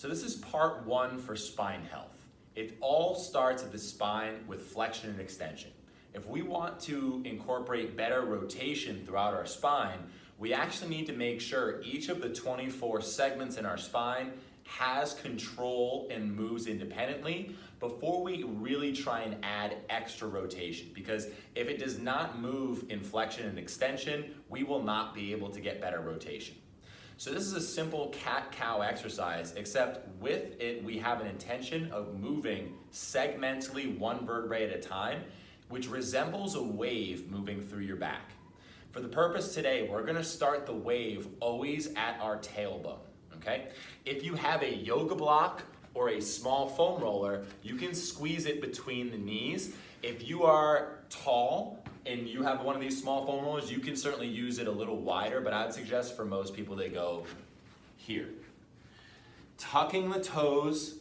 So this is part one for spine health. It all starts at the spine with flexion and extension. If we want to incorporate better rotation throughout our spine, we actually need to make sure each of the 24 segments in our spine has control and moves independently before we really try and add extra rotation. Because if it does not move in flexion and extension, we will not be able to get better rotation. So this is a simple cat-cow exercise, except with it we have an intention of moving segmentally one vertebrae at a time, which resembles a wave moving through your back. For the purpose today, we're gonna start the wave always at our tailbone, okay? If you have a yoga block or a small foam roller, you can squeeze it between the knees. If you are tall and you have one of these small foam rollers, you can certainly use it a little wider, but I'd suggest for most people they go here. Tucking the toes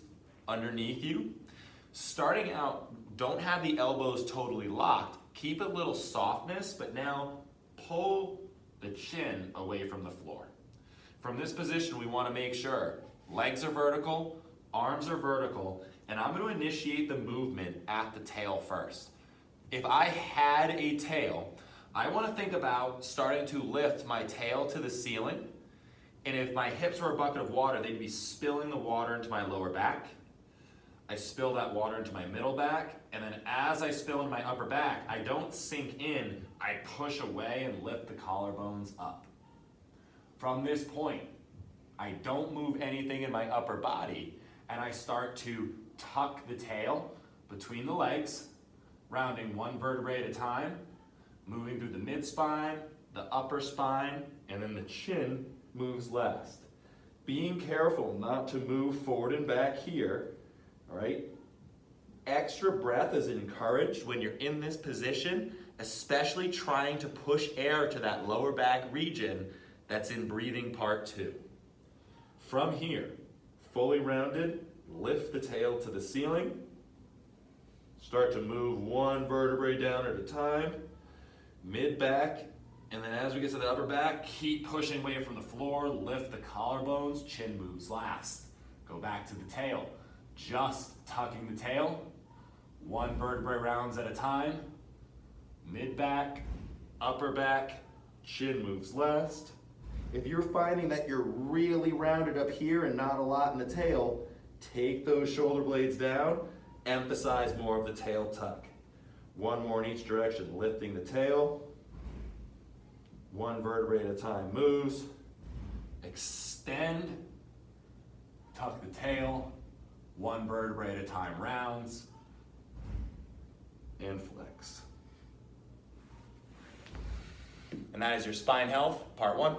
underneath you. Starting out, don't have the elbows totally locked. Keep a little softness, but now pull the chin away from the floor. From this position, we want to make sure legs are vertical, arms are vertical, and I'm going to initiate the movement at the tail first. If I had a tail, I want to think about starting to lift my tail to the ceiling, and if my hips were a bucket of water, they'd be spilling the water into my lower back. I spill that water into my middle back, and then as I spill in my upper back, I don't sink in, I push away and lift the collarbones up. From this point, I don't move anything in my upper body, and I start to tuck the tail between the legs, rounding one vertebrae at a time, moving through the mid-spine, the upper spine, and then the chin moves last. Being careful not to move forward and back here. All right, extra breath is encouraged when you're in this position, especially trying to push air to that lower back region that's in breathing part 2. From here, fully rounded, lift the tail to the ceiling, start to move one vertebrae down at a time, mid back, and then as we get to the upper back, keep pushing away from the floor, lift the collarbones, chin moves last. Go back to the tail. Just tucking the tail, one vertebrae rounds at a time, mid back, upper back, chin moves last. If you're finding that you're really rounded up here and not a lot in the tail, take those shoulder blades down, emphasize more of the tail tuck. One more in each direction, lifting the tail, one vertebrae at a time moves, extend, tuck the tail, one vertebrae at a time rounds, and flex. And that is your spine health, part 1.